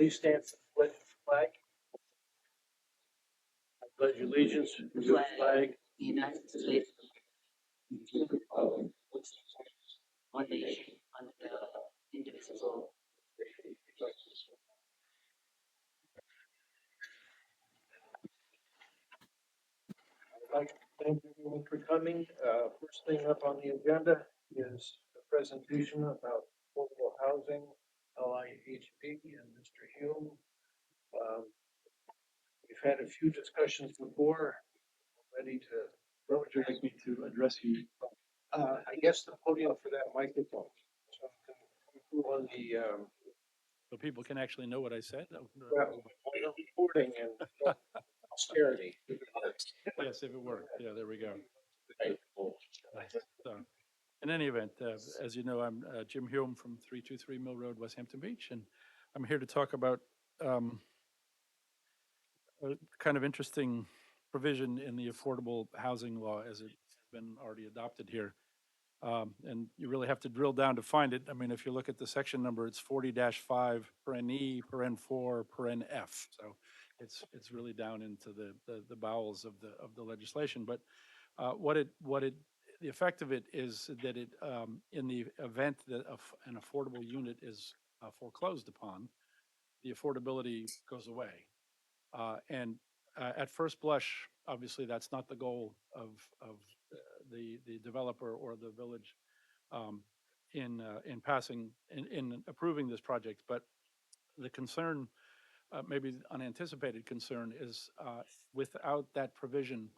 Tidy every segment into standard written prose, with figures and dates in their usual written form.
please stand for the pledge of flag. I pledge allegiance to the flag. The United States of America, which is one nation under God, indivisible. I'd like to thank everyone for coming. First thing up on the agenda is a presentation about affordable housing, LIHP and Mr. Hume. Um, We've had a few discussions before, ready to. Where would you like me to address you? I guess the podium for that microphone. So on the, So people can actually know what I said? recording and posterity. Yes, if it worked. Yeah, there we go. So, in any event, as you know, I'm Jim Hume from 323 Mill Road, West Hampton Beach, and I'm here to talk about a kind of interesting provision in the affordable housing law as it's been already adopted here. And you really have to drill down to find it. I mean, if you look at the section number, it's 40-5 paren E, paren 4, paren F. So it's really down into the bowels of the legislation. But the effect of it is that it, in the event that an affordable unit is foreclosed upon, the affordability goes away. And at first blush, obviously, that's not the goal of the developer or the village in approving this project. But the concern, maybe unanticipated concern, is without that provision,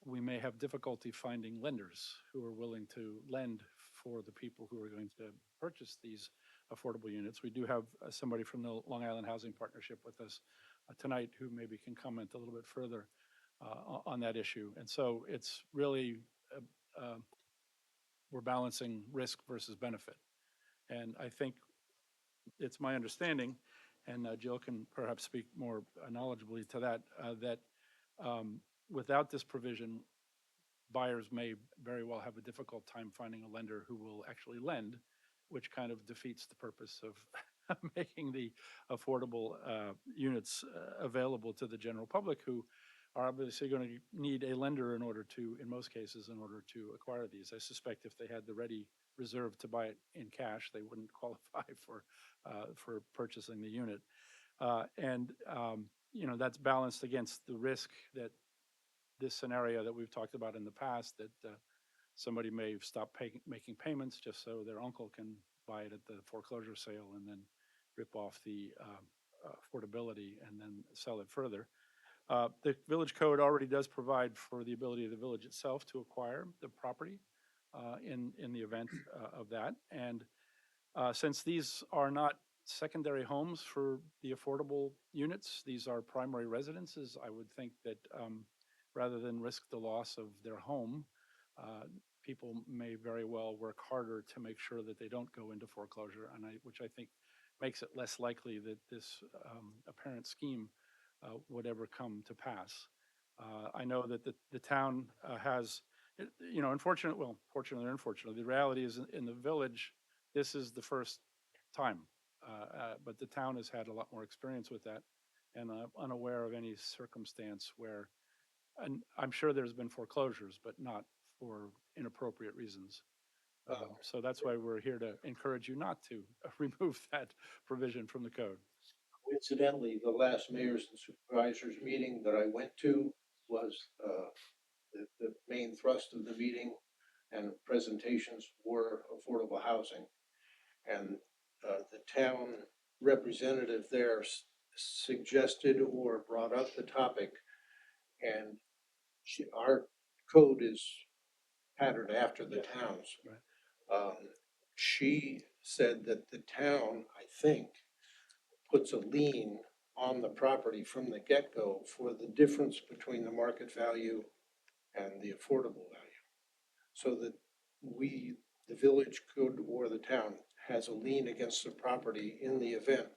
we may have difficulty finding lenders who are willing to lend for the people who are going to purchase these affordable units. We do have somebody from the Long Island Housing Partnership with us tonight who maybe can comment a little bit further on that issue. And so it's really, we're balancing risk versus benefit. And I think it's my understanding, and Jill can perhaps speak more knowledgeably to that, that without this provision, buyers may very well have a difficult time finding a lender who will actually lend, which kind of defeats the purpose of making the affordable units available to the general public, who are obviously going to need a lender in order to, in most cases, in order to acquire these. I suspect if they had the ready reserve to buy it in cash, they wouldn't qualify for purchasing the unit. That's balanced against the risk that this scenario that we've talked about in the past, that somebody may stop making payments just so their uncle can buy it at the foreclosure sale and then rip off the affordability and then sell it further. The village code already does provide for the ability of the village itself to acquire the property in the event of that. And since these are not secondary homes for the affordable units, these are primary residences, I would think that rather than risk the loss of their home, people may very well work harder to make sure that they don't go into foreclosure, which I think makes it less likely that this apparent scheme would ever come to pass. I know that the town has, fortunately or unfortunately, the reality is in the village, this is the first time, but the town has had a lot more experience with that, and I'm unaware of any circumstance where, and I'm sure there's been foreclosures, but not for inappropriate reasons. So that's why we're here to encourage you not to remove that provision from the code. Coincidentally, the last mayors and supervisors meeting that I went to was the main thrust of the meeting and presentations were affordable housing. And the town representative there suggested or brought up the topic, and our code is patterned after the town's. Right. She said that the town, I think, puts a lien on the property from the get-go for the difference between the market value and the affordable value. So that the village could, or the town, has a lien against the property in the event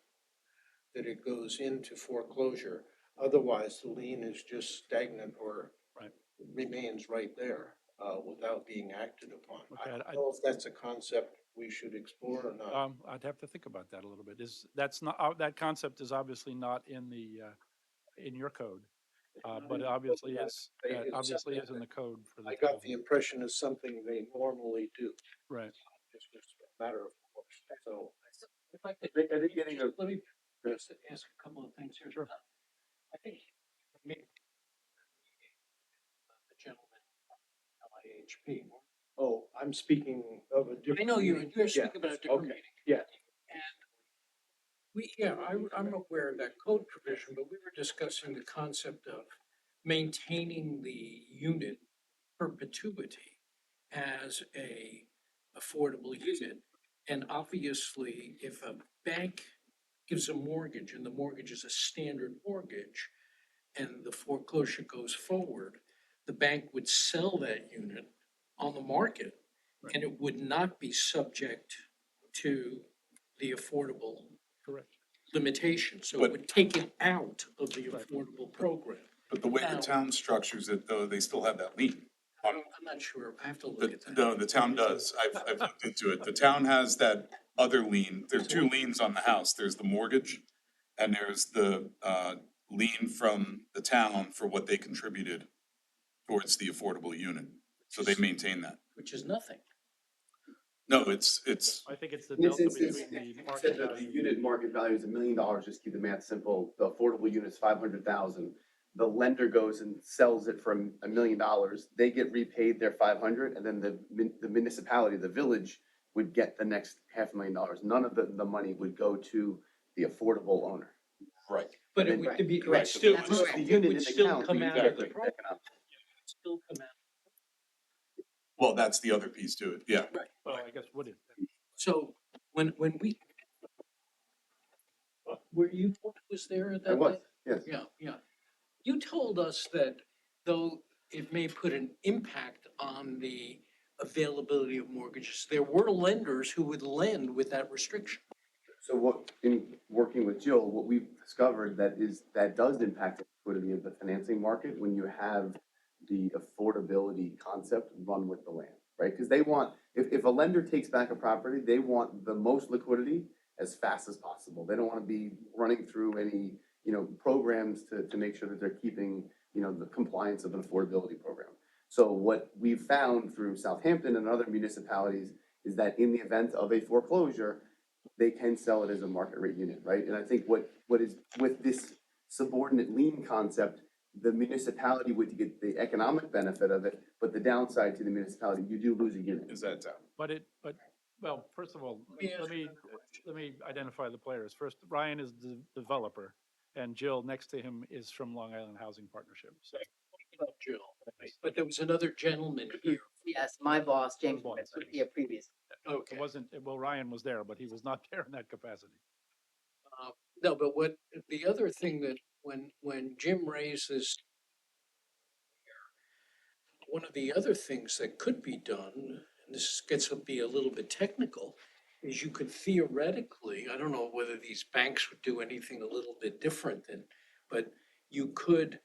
that it goes into foreclosure. Otherwise, the lien is just stagnant or Right. remains right there without being acted upon. Okay, I don't know if that's a concept we should explore or not? I'd have to think about that a little bit. That's not, that concept is obviously not in the, in your code. But it obviously is, It's obviously something is in the code for the I got town. the impression it's something they normally do. Right. It's just a matter of course, so. If I could, I think getting let me just ask a couple of things here. Sure. I think maybe the gentleman from LIHP. Oh, I'm speaking of a different. I know you're meeting. speaking about a different okay. meeting. Yeah. And I'm aware of that code provision, but we were discussing the concept of maintaining the unit perpetuity as a affordable unit. And obviously, if a bank gives a mortgage and the mortgage is a standard mortgage and the foreclosure goes forward, the bank would sell that unit on the market and it would not be subject to the affordable Correct. limitation. So it But- would take it out of the Right. affordable program. But the way Now- the town structures it, though, they still have that lien. I'm not sure. I have to look at that. No, the town does. I've looked into it. The town has that other lien. There are two liens on the house. There's the mortgage and there's the lien from the town for what they contributed towards the affordable unit. So they maintain that. Which is nothing. No, it's, I think it's the In this delta instance, between the said market that the value. unit market value is $1 million, just keep the math simple, the affordable unit's 500,000. The lender goes and sells it for $1 million, they get repaid their 500, and then the municipality, the village, would get the next $500,000. None of the money would go to the affordable owner. right. But it And would then- be, Correct. still, That's it correct. The unit would in still account, come out of the exactly, program. economic. Still come out. Well, that's the other piece to it. Yeah. Well, I guess would it? So when we, were you, was there at that? I was, day? yes. Yeah. You told us that though it may put an impact on the availability of mortgages, there were lenders who would lend with that restriction. So what, in working with Jill, what we've discovered that does impact the liquidity of the financing market when you have the affordability concept run with the land, right? Because they want, if a lender takes back a property, they want the most liquidity as fast as possible. They don't want to be running through any, programs to make sure that they're keeping, the compliance of an affordability program. So what we've found through Southampton and other municipalities is that in the event of a foreclosure, they can sell it as a market rate unit, right? And I think what is with this subordinate lien concept, the municipality would get the economic benefit of it, but the downside to the municipality, you do lose a unit. Is that town? Well, first of all, Yeah. let me identify the players. First, Ryan is the developer and Jill next to him is from Long Island Housing Partnership. So About Jill, but there was another gentleman here. Yes, my boss, James, Boss, was here previous. Okay. it wasn't, well, Ryan was there, but he was not there in that capacity. No, but what, the other thing that when Jim raises one of the other things that could be done, and this gets to be a little bit technical, is you could theoretically, I don't know whether these banks would do anything a little bit different than, but you could,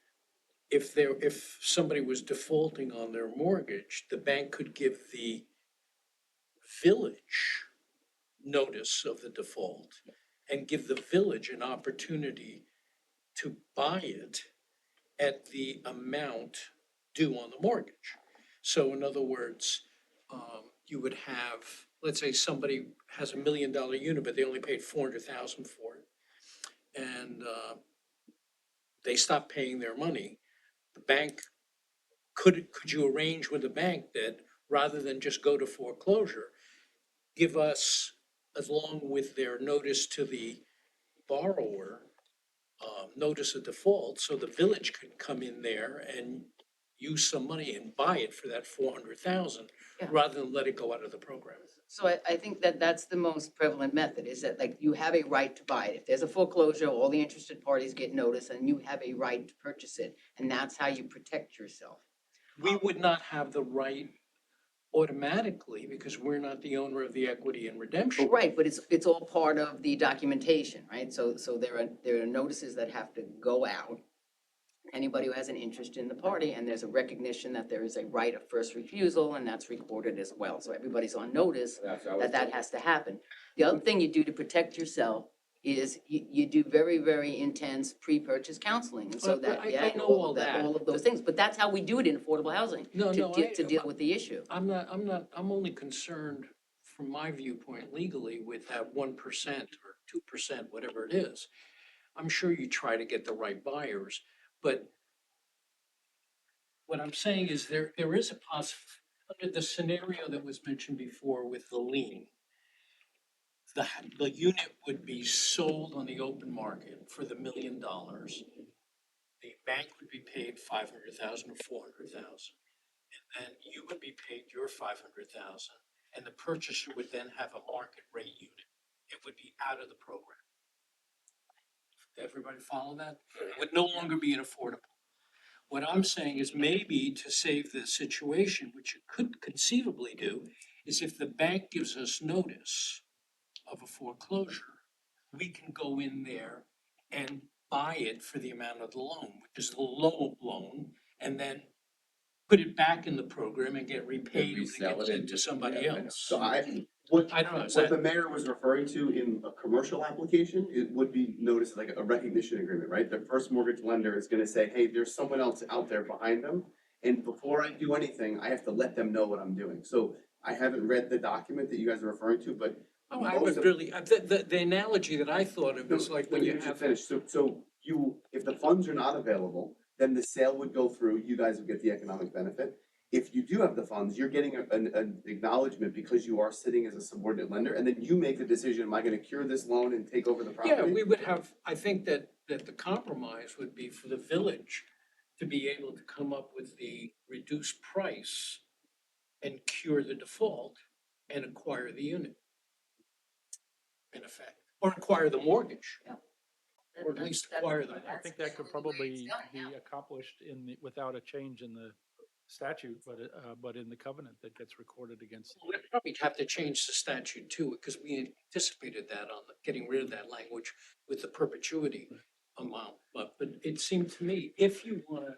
if somebody was defaulting on their mortgage, the bank could give the village notice of the default and give the village an opportunity to buy it at the amount due on the mortgage. So in other words, you would have, let's say somebody has $1 million unit, but they only paid 400,000 for it. And they stop paying their money. The bank, could you arrange with the bank that rather than just go to foreclosure, give us, along with their notice to the borrower, notice of default, so the village could come in there and use some money and buy it for that 400,000, Yeah. rather than let it go out of the program. So I think that that's the most prevalent method, is that like you have a right to buy it. If there's a foreclosure, all the interested parties get notice and you have a right to purchase it. And that's how you protect yourself. We would not have the right automatically because we're not the owner of the equity in redemption. Right, but it's all part of the documentation, right? So there are notices that have to go out. anybody who has an interest in the party, and there's a recognition that there is a right of first refusal, and that's recorded as well. So everybody's on notice that that has to happen. The other thing you do to protect yourself is you do very, very intense pre-purchase counseling, and so Well, that, I yeah, know all that, that. all of those things. But that's how we do it in affordable housing, No, to no, to deal with the issue. I'm only concerned from my viewpoint legally with that 1% or 2%, whatever it is. I'm sure you try to get the right buyers, but what I'm saying is there is a under the scenario that was mentioned before with the lien, the unit would be sold on the open market for the $1 million. The bank would be paid 500,000 or 400,000. And then you would be paid your 500,000, and the purchaser would then have a market rate unit. It would be out of the program. Everybody follow that? It would no longer be an affordable. What I'm saying is maybe to save the situation, which you could conceivably do, is if the bank gives us notice of a foreclosure, we can go in there and buy it for the amount of the loan, which is the low loan, and then put it back in the program and get repaid when it resell gets it into somebody else. So what I don't know, is what the that, mayor was referring to in a commercial application, it would be noticed like a recognition agreement, right? The first mortgage lender is gonna say, hey, there's someone else out there behind them. And before I do anything, I have to let them know what I'm doing. So I haven't read the document that you guys are referring to, but. oh, I most would of- really, the analogy that I thought of was like when Let you me just have. finish. So you, if the funds are not available, then the sale would go through, you guys would get the economic benefit. If you do have the funds, you're getting an acknowledgement because you are sitting as a subordinate lender, and then you make the decision, am I gonna cure this loan and take over the property? Yeah, we would have, I think that the compromise would be for the village to be able to come up with the reduced price and cure the default and acquire the unit. In effect, or acquire the mortgage. Or at least acquire them. I think that could probably be accomplished without a change in the statute, but in the covenant that gets recorded against. We'd probably have to change the statute too, because we anticipated that on getting rid of that language with the perpetuity amount. But it seemed to me, if you want to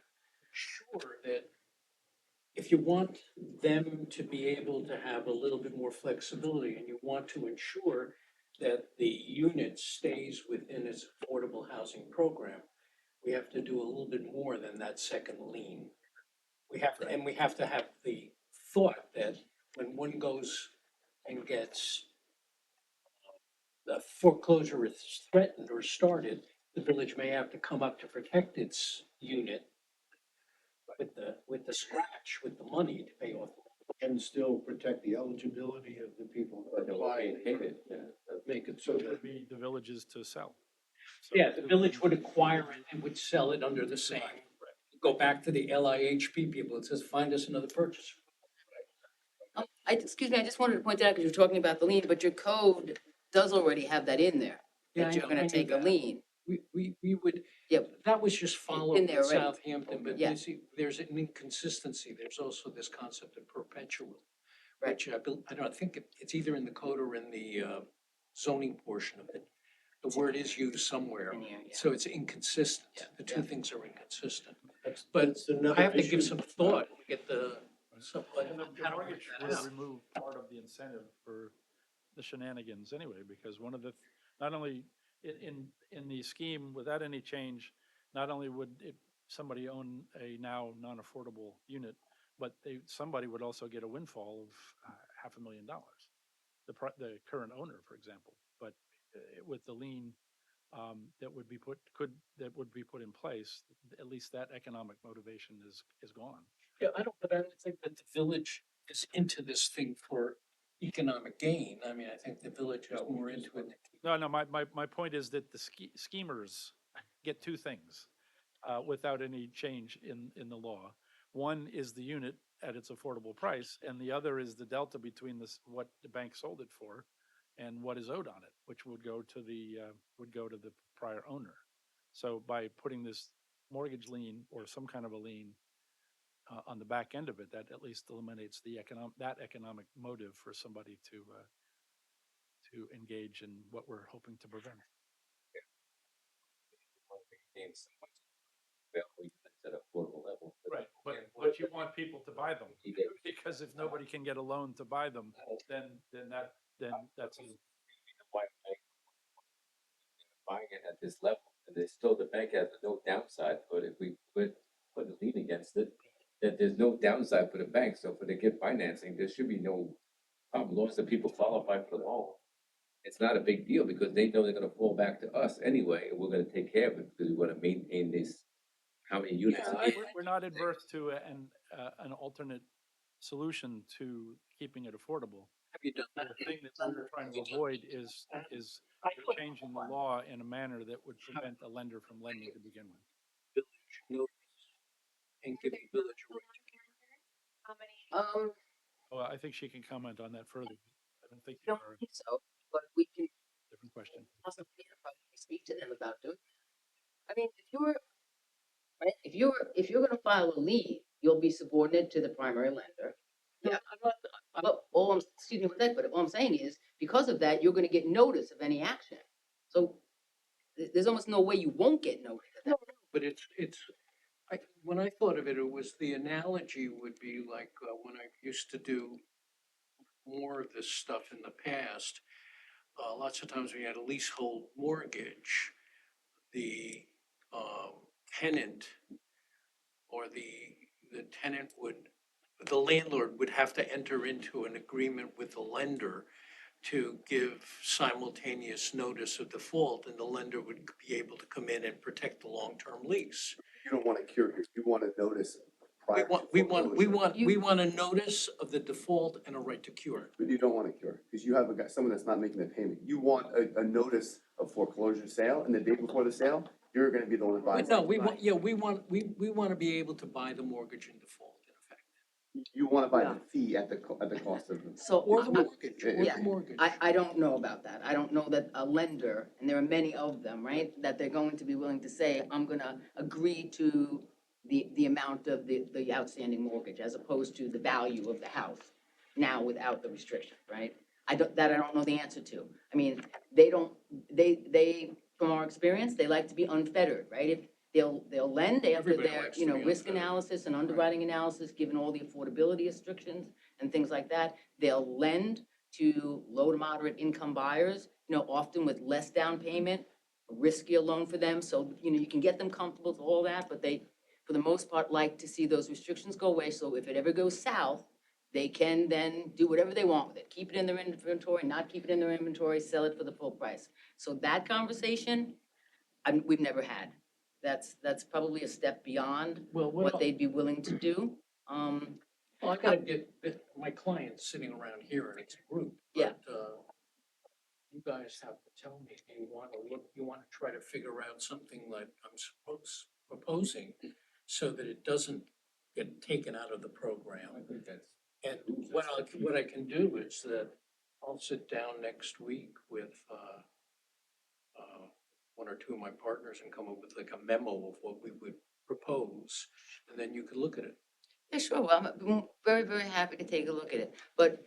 ensure that, if you want them to be able to have a little bit more flexibility and you want to ensure that the unit stays within its affordable housing program, we have to do a little bit more than that second lien. We have to, and we have to have the thought that when one goes and gets the foreclosure is threatened or started, the village may have to come up to protect its unit with the scratch, with the money to pay off. And still protect the eligibility of the people who are applying. Make it so It that would be the villages to sell. So Yeah, the village would acquire it and would sell it under the same. Go back to the LIHP people, it says, find us another purchaser. Excuse me, I just wanted to point out, because you're talking about the lien, but your code does already have that in there, Yeah, that I you're know, I gonna knew take a that. lien. We would, Yeah. that was just following there already. Southampton, but Yeah. you see, there's an inconsistency. There's also this concept of perpetual. Right. Which I don't think it's either in the code or in the zoning portion of it. The word is used somewhere, In here, yeah. so it's inconsistent. Yeah, The two yeah. things are inconsistent. that's, But that's another I have to issue. give some thought, to get the, so, And the how to work mortgage that would out. remove part of the incentive for the shenanigans anyway, because one of the, not only in the scheme, without any change, not only would somebody own a now non-affordable unit, but somebody would also get a windfall of $500,000. The current owner, for example, but with the lien that would be put in place, at least that economic motivation is gone. Yeah, but I don't think that the village is into this thing for economic gain. I mean, I think the village is more into it. No, my point is that the schemers get two things without any change in the law. One is the unit at its affordable price, and the other is the delta between what the bank sold it for and what is owed on it, which would go to the prior owner. So by putting this mortgage lien or some kind of a lien on the back end of it, that at least eliminates that economic motive for somebody to engage in what we're hoping to prevent. at an affordable level. Right, but you want people to buy them, You get- because if nobody can get a loan to buy them, then that's, Why bank buying it at this level, and there's still, the bank has no downside, but if we put a lien against it, that there's no downside for the bank, so for the gift financing, there should be no problem, as long as the people qualify for the loan. It's not a big deal, because they know they're gonna fall back to us anyway, and we're gonna take care of it, because we wanna maintain this, how many units. Yeah, it is. we're not adverse to an alternate solution to keeping it affordable. Have you done that? The thing that we're trying to avoid is changing the law in a manner that would prevent a lender from lending to begin with. Village notice and give the village a right. Well, I think she can comment on that further. I don't think I you don't are, think so, but we can different question. possibly probably speak to them about doing that. I mean, if you're gonna file a lien, you'll be subordinate to the primary lender. Yeah, I'm not, But excuse me, but all I'm saying is, because of that, you're gonna get notice of any action. So there's almost no way you won't get notice of that. but when I thought of it, it was, the analogy would be like, when I used to do more of this stuff in the past, lots of times when you had a leasehold mortgage, the, tenant or the tenant the landlord would have to enter into an agreement with the lender to give simultaneous notice of default, and the lender would be able to come in and protect the long-term lease. You don't wanna cure, you wanna notice prior to We foreclosure. want a notice of the default and a right to cure. But you don't want to cure, because you have a guy, someone that's not making the payment. You want a notice of foreclosure sale, and the day before the sale, you're gonna be the one that buys But no, it. we want to be able to buy the mortgage in default, in effect. You wanna buy the fee at the cost of the. So Or the I- mortgage, or Yeah, the mortgage. I don't know about that. I don't know that a lender, and there are many of them, right? That they're going to be willing to say, I'm gonna agree to the amount of the outstanding mortgage as opposed to the value of the house now without the restriction, right? I don't know the answer to. I mean, they, from our experience, they like to be unfettered, right? If they'll lend after Everybody their, likes to be risk unfettered. analysis and underwriting analysis, given all the affordability restrictions and things like that. They'll lend to low to moderate income buyers, often with less down payment, a riskier loan for them. So, you can get them comfortable with all that, but they, for the most part, like to see those restrictions go away. So if it ever goes south, they can then do whatever they want with it. Keep it in their inventory, not keep it in their inventory, sell it for the full price. So that conversation, we've never had. That's probably a step beyond Well, what they'd be willing to do. Well, I gotta get my clients sitting around here and it's a group. Yeah. But, you guys have to tell me, do you wanna try to figure out something like I'm proposing so that it doesn't get taken out of the program? I think that's. And what I can do is that I'll sit down next week with, one or two of my partners and come up with like a memo of what we would propose, and then you could look at it. Yeah, sure. Well, I'm very, very happy to take a look at it. But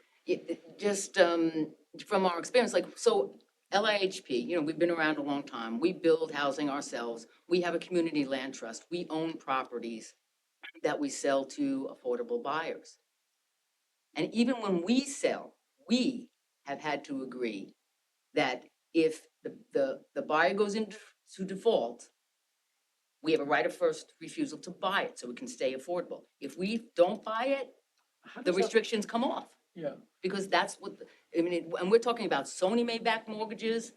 just from our experience, like, so LIHP, we've been around a long time. We build housing ourselves. We have a community land trust. We own properties that we sell to affordable buyers. And even when we sell, we have had to agree that if the buyer goes into default, we have a right of first refusal to buy it, so it can stay affordable. If we don't buy it, How the does that- restrictions come off, Yeah, because that's what, and we're talking about Sony Mae backed mortgages.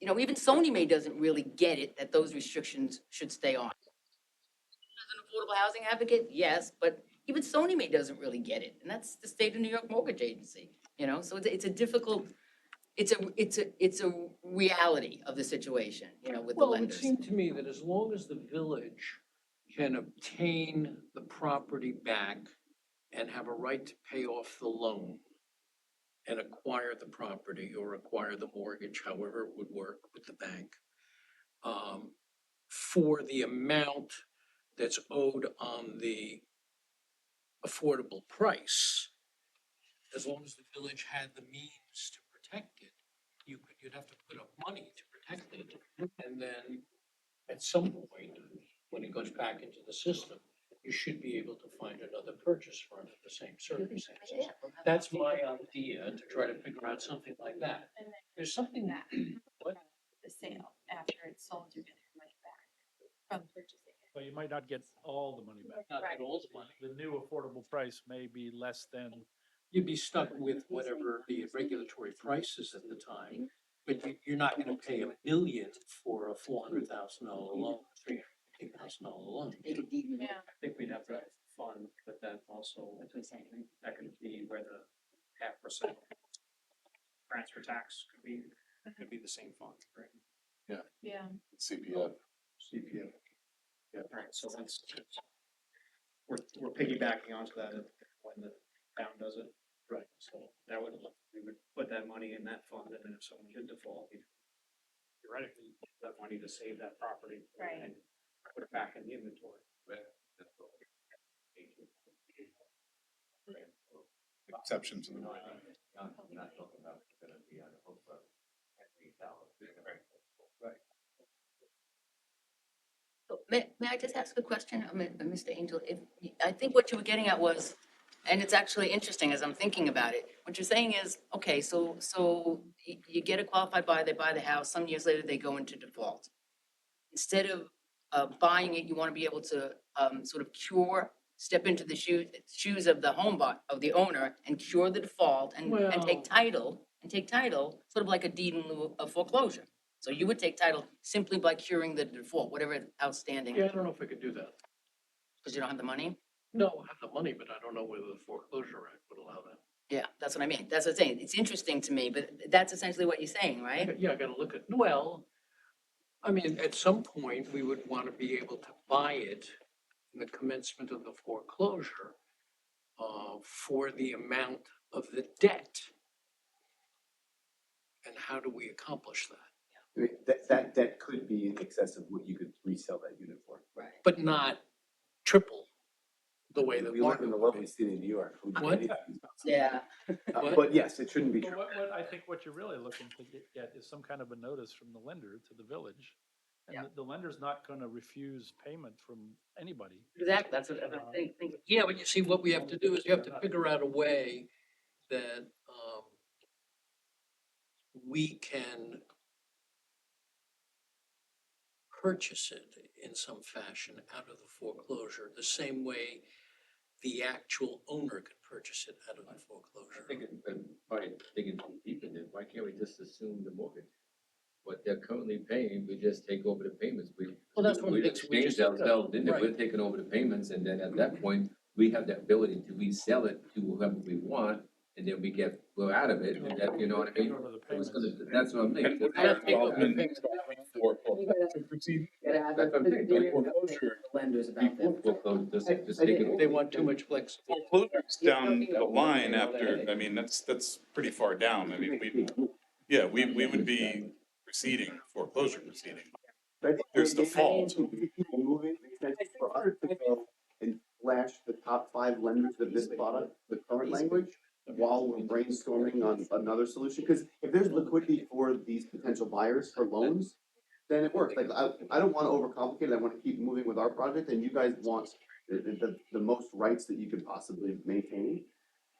Even Sony Mae doesn't really get it that those restrictions should stay on. As an affordable housing advocate, yes, but even Sony Mae doesn't really get it, and that's the state of New York Mortgage Agency, so it's a difficult, it's a reality of the situation, with the well, it would lenders. seem to me that as long as the village can obtain the property back and have a right to pay off the loan and acquire the property or acquire the mortgage, however it would work with the bank, for the amount that's owed on the affordable price, as long as the village had the means to protect it, you'd have to put up money to protect it. And then at some point, when it goes goes back into the system, you should be able to find another purchase for it at the same circumstances. Yeah, we'll have That's to- my idea, to try to figure out something like that. And then There's something, that, what? the sale, after it's sold, you're getting your money back from purchasing it. But you might not get all the money back. Not at all the money. The new affordable price may be less than, You'd be stuck with whatever the regulatory price is at the time, but you're not gonna pay $1 million for a $400,000 loan, $350,000 loan. Take a deed. Yeah. I think we'd have to fund, but then also That's what I'm saying, right? that could be where the 0.5% transfer tax could be the same fund, right? Yeah. CPF. CPF. Right, so that's, we're piggybacking onto that when the town does it. Right. So that would, we would put that money in that fund, and then if someone did default, we'd theoretically use that money to save that property. Right. And put it back in the inventory. Exceptions to the rule. Not talking about gonna be on the hook for $3,000. So may I just ask a question, Mr. Angel? I think what you were getting at was, and it's actually interesting as I'm thinking about it, what you're saying is, okay, so you get a qualified buyer, they buy the house, some years later, they go into default. Instead of buying it, you want to be able to sort of step into the shoes of the of the owner and cure the default and take Well- title, sort of like a deed in lieu of foreclosure. So you would take title simply by curing the default, whatever is outstanding, Yeah, I don't know if I could do that. because you don't have the money? No, I have the money, but I don't know whether the foreclosure act would allow that. Yeah, that's what I mean. That's what I'm saying. It's interesting to me, but that's essentially what you're saying, right? Yeah, I gotta look at, well, I mean, at some point, we would want to be able to buy it in the commencement of the foreclosure for the amount of the debt. And how do we accomplish that? I mean, that debt could be in excess of what you could resell that unit for. Right. But not triple the way that We live in the market would lovely be. city of New York. We do What? anything. Yeah. What? But yes, it shouldn't be but true. I think what you're really looking to get is some kind of a notice from the lender to the village. And Yeah. the lender's not gonna refuse payment from anybody. Exactly. That's what I'm thinking. Yeah, but you see, what we have to do is you have to figure out a way that we can purchase it in some fashion out of the foreclosure, the same way the actual owner could purchase it out of the I foreclosure. think probably digging too deep in it, why can't we just assume the mortgage? What they're currently paying, we just take over the payments, Well, that's one of the things we exchange just did. ourselves, in it. Right. We're taking over the payments, and then at that point, we have the ability to resell it to whoever we want, and then we're out of it, and that, you know what I mean? Take over the It was payments. that's what I'm thinking. I don't think That's Gotta have That's what I'm saying. the lenders about that. foreclosure, just take it over. They want too much flexibility. Foreclosure's down the line after, I mean, that's pretty far down. I mean, we would be proceeding, foreclosure proceeding. But I think There's when default. if you keep moving, it makes sense for us to go and flash the top 5 lenders of this product, the current language, while we're brainstorming on another solution, because if there's liquidity for these potential buyers for loans, then it works. Like, I don't wanna overcomplicate it, I wanna keep moving with our project, and you guys want the most rights that you could possibly maintain.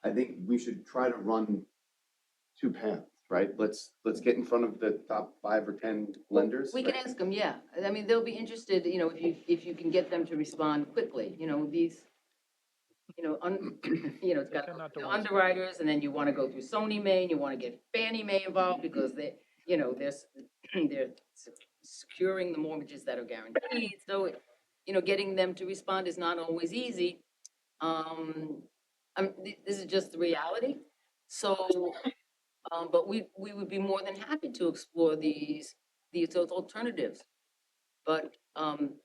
I think we should try to run 2 paths, right? Let's get in front of the top 5 or 10 lenders. We can right? ask them, yeah. I mean, they'll be interested, if you can get them to respond quickly, these, it's got They tend not to the want to- underwriters, and then you wanna go through Sony Mae, and you wanna get Fannie Mae involved, because they're securing the mortgages that are guaranteed, so, getting them to respond is not always easy. This is just the reality, so, but we would be more than happy to explore these alternatives. But, the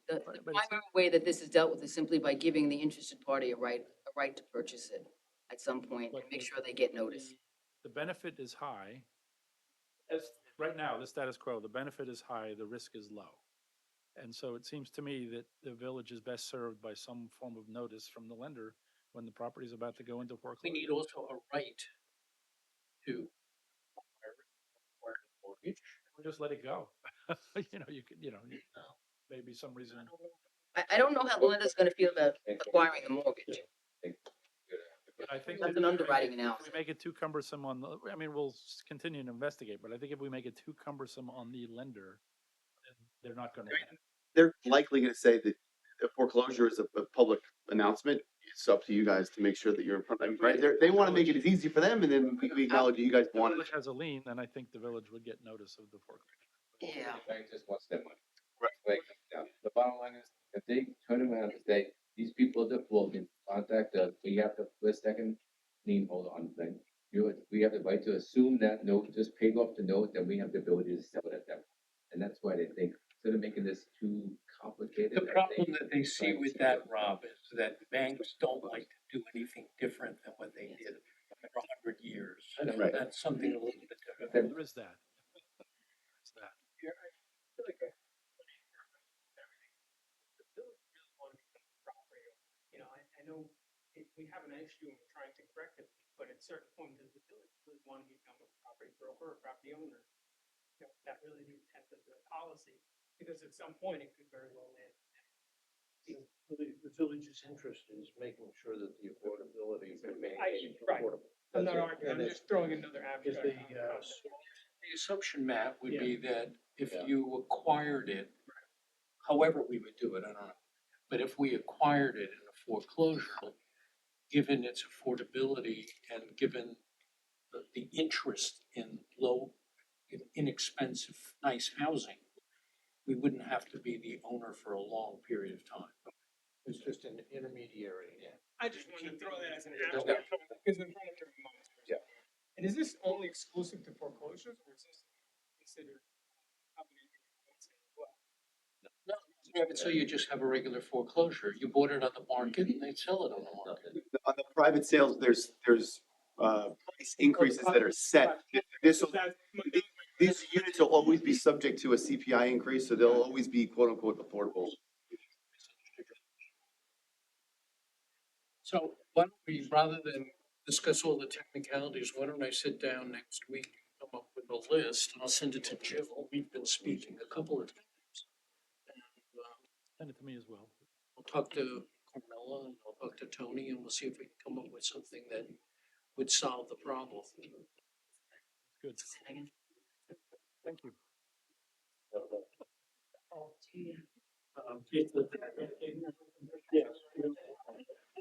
But it's- primary way that this is dealt with is simply by giving the interested party a right to purchase it at some point, and But make the- sure they get notice. The benefit is high. As, right now, the status quo, the benefit is high, the risk is low. And so it seems to me that the village is best served by some form of notice from the lender when the property is about to go into We foreclosure. need also a right to acquire a mortgage. Or just let it go. You know, you could, maybe some reason. I don't know how the lender's gonna feel about acquiring the mortgage. But I think That's that an if we underwriting make- analysis. If we make it too cumbersome on the, I mean, we'll continue to investigate, but I think if we make it too cumbersome on the lender, then they're not gonna. They're likely gonna say that the foreclosure is a public announcement. It's up to you guys to make sure that you're in front, I mean, right? They wanna make it as easy for them, and then we acknowledge that you guys If the want village it. has a lien, then I think the village would get notice of the foreclosure. Yeah. The bank just wants their money. Right. Like, now, the bottom line is, if they turn around and say, these people are defaulting, contact us, we have to, for a second, lien hold on thing. We have the right to assume that note, just pay off the note, then we have the ability to sell it at that. And that's why they think, instead of making this too complicated. The problem that they see with that, Rob, is that banks don't like to do anything different than what they did for 100 years. So Right. that's something a little bit different. There is that. There's that. You know, I know we have an issue and we're trying to correct it, but at a certain point, does the village really want to become a property broker or property owner? You know, that really the intent of the policy, because at some point it could very well end. The village's interest is making sure that the affordability remains Right. affordable. I'm not That's it. arguing, I'm And just throwing another Is abstract. the, concept. The assumption, Matt, would Yeah. be that if you acquired it, however we would do it, I don't know. But if we acquired it in a foreclosure, given its affordability and given the interest in inexpensive, nice housing, we wouldn't have to be the owner for a long period of time. It's just an intermediary. I just wanted to throw that as an Yeah. abstract, because I'm trying to remind. Yeah. And is this only exclusive to foreclosures, or is this considered happening as well? No, so you just have a regular foreclosure. You bought it on the market and they sell it on the market. On the private sales, there's price increases that are set. This will, these units will always be subject to a CPI increase, so they'll always be quote unquote affordable. So why don't we, rather than discuss all the technicalities, why don't I sit down next week, and come up with a list, and I'll send it to Jill. We've been speaking a couple of times. And, Send it to me as well. I'll talk to Carmella and I'll talk to Tony and we'll see if we can come up with something that would solve the problem. Good. Thank you.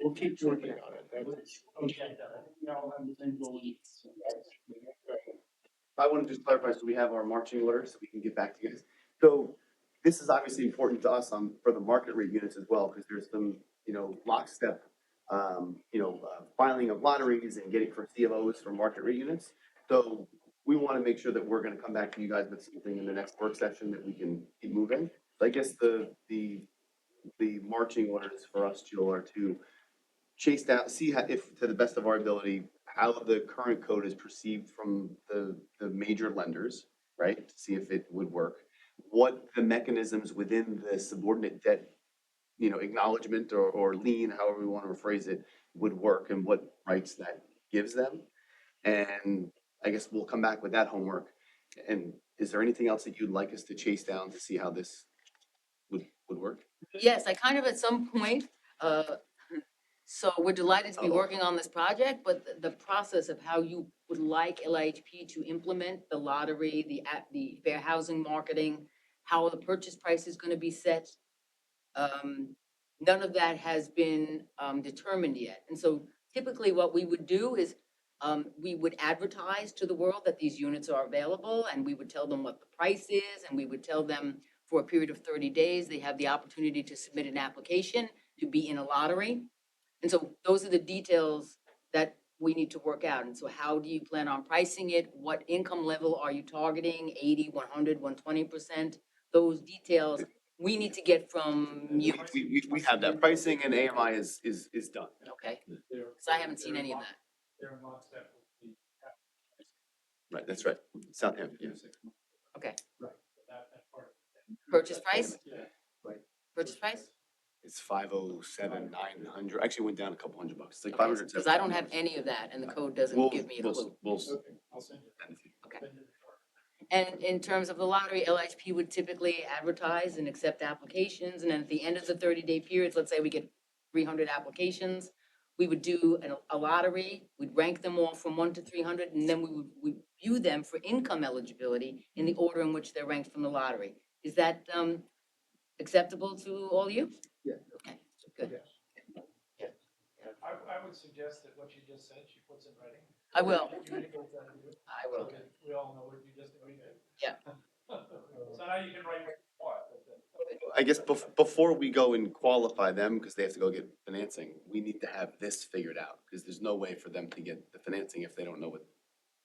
We'll keep working on it. I want to just clarify, so we have our marching orders, so we can get back to you guys. So this is obviously important to us for the market rate units as well, because there's some, lockstep, filing of lotteries and getting for CLOs for market rate units. So we want to make sure that we're going to come back to you guys with something in the next work session that we can keep moving. So I guess the marching orders for us, Jill, are to chase down, see how, if to the best of our ability, how the current code is perceived from the major lenders, right? To see if it would work. What the mechanisms within the subordinate debt, acknowledgement or lien, however we want to rephrase it, would work and what rights that gives them. And I guess we'll come back with that homework. And is there anything else that you'd like us to chase down to see how this would work? Yes, I kind of at some point, so we're delighted to be working on this project, but the process of how you would like LIHP to implement the lottery, the fair housing marketing, how the purchase price is gonna be set, none of that has been, determined yet. And so typically what we would do is, we would advertise to the world that these units are available, and we would tell them what the price is, and we would tell them for a period of 30 days, they have the opportunity to submit an application to be in a lottery. And so those are the details that we need to work out. And so how do you plan on pricing it? What income level are you targeting? 80, 100, 120%? Those details we need to get from you. We have that pricing and AMI is done. Okay, because I haven't seen any of that. Right, that's right. Southampton, yes. Okay. Purchase price? Right. Purchase price? It's 507, 900, actually went down a couple $100. It's like 500. Because I don't have any of that and the code doesn't give me a clue. We'll I'll send you. Okay. And in terms of the lottery, LHP would typically advertise and accept applications, and then at the end of the 30-day periods, let's say we get 300 applications, we would do a lottery, we'd rank them all from 1 to 300, and then we would view them for income eligibility in the order in which they're ranked from the lottery. Is that acceptable to all you? Yeah. Okay, good. Yes. I would suggest that what you just said, she puts in writing. I will. Communicate that to you, I will. so that we all know what you just agreed to. Yeah. So now you can write what, but then. I guess before we go and qualify them, because they have to go get financing, we need to have this figured out, because there's no way for them to get the financing if they don't know what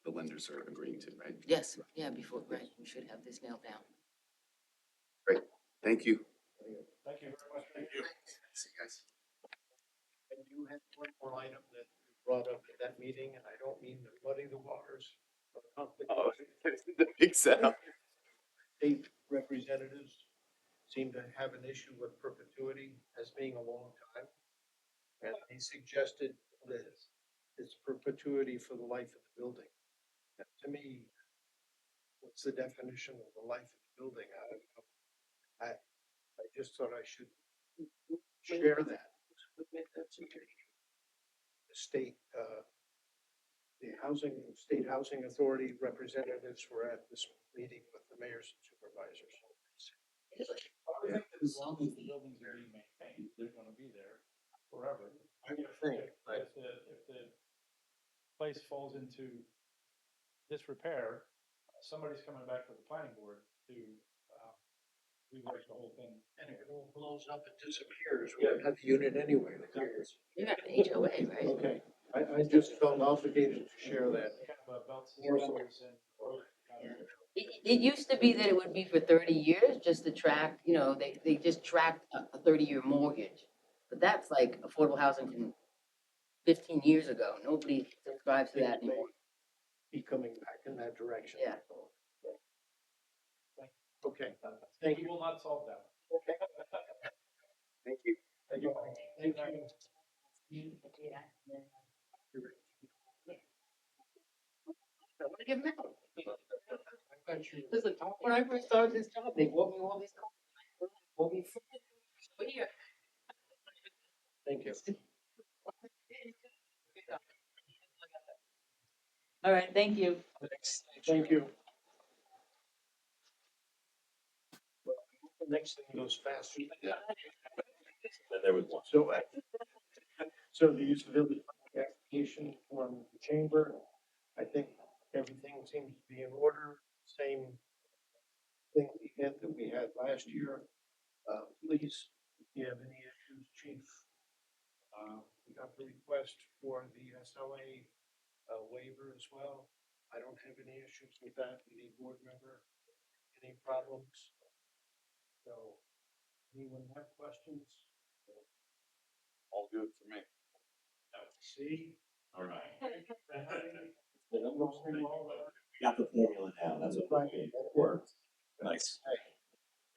the lenders are agreeing to, right? Yes, yeah, before, right, we should have this nailed down. Thank you. Thank you very much. Thank you. See you guys. I do have one more item that you brought up at that meeting, and I don't mean to muddy the waters. But conflict Oh, of the big setup. state representatives seem to have an issue with perpetuity as being a long time. And they suggested that it's perpetuity for the life of the building. And to me, what's the definition of the life of the building? I just thought I should share that. The state, the state housing authority representatives were at this meeting with the mayors and supervisors. I think that as long as the buildings are being maintained, they're gonna be there forever. I would think, right. If the place falls into disrepair, somebody's coming back to the planning board to, rework the whole thing. And if it all blows up and disappears, we don't have the unit anyway. You're not an HOA, right? Okay, I just felt obligated to share that. Kind of a belts and More so. suspenders and road kind of- It used to be that it would be for 30 years, just to track, you know, they just tracked a 30-year mortgage. But that's like affordable housing from 15 years ago. Nobody subscribes to that Things may anymore. Be coming back in that direction. Yeah. Okay, thank We you. will not solve that. Thank you. Thank you. Thank you. I wanna give them out. I got you. Listen, when I first started this job, they bought me all these cards. Bought me food. So here. Thank you. All right, thank you. Thank you. Well, the next thing goes faster. And there was one. So, so the usability application from the chamber, I think everything seems to be in order. Same thing, event that we had last year. Please, if you have any issues, chief. We got the request for the SLA waiver as well. I don't have any issues with that. Any board member, any problems? So, anyone have questions? All good for me. See? All right. Right. Got the formula down, that's what it works. Nice.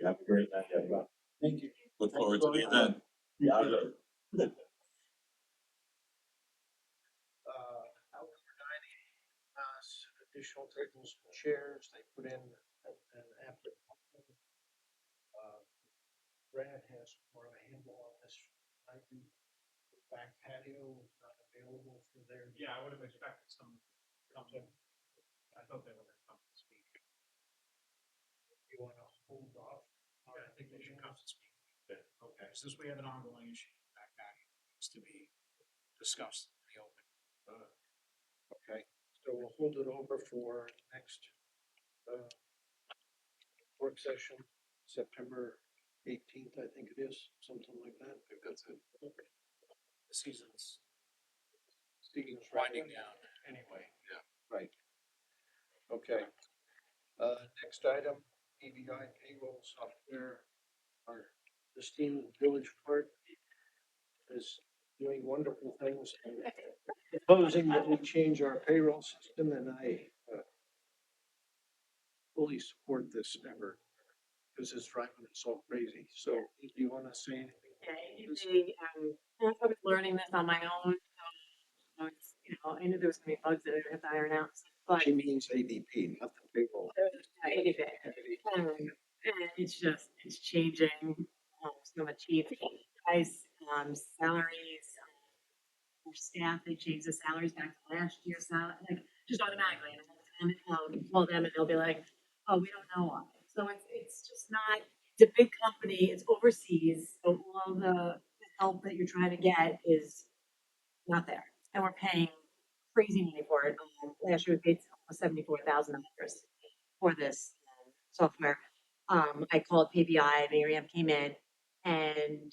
You have a great night, everybody. Thank you. Look forward to the event. Yeah. Outdoor dining, additional tables and chairs, they put in an after. Brad has more of a handle on this. I do. The back patio is not available for their. Yeah, I would have expected some, I thought they were gonna come and speak. You wanna hold off? Yeah, I think they should come and speak. Okay, since we have an ongoing issue, back needs to be discussed in the open. Okay, so we'll hold it over for next, work session, September 18th, I think it is, something like that. I think that's it. Okay. The season's Season's winding running down. anyway. Yeah. Right. Okay. Next item, EBI payroll software. Our esteemed village clerk is doing wonderful things and proposing that we change our payroll system, and I fully support this effort because it's driving us all crazy. So do you want to say anything? Yeah, I was learning this on my own, so it's, I knew there was gonna be bugs that I would have to iron out. So She means ADP, not the payroll. ADP. And it's changing, so much each guys, salaries, for staff, they change the salaries back to last year's salary, like, just automatically. And call them and they'll be like, oh, we don't know why. So it's just not, it's a big company, it's overseas, so all the help that you're trying to get is not there. And we're paying crazy money for it. Last year we paid almost $74,000 for this software. I called PBI, Miriam came in, and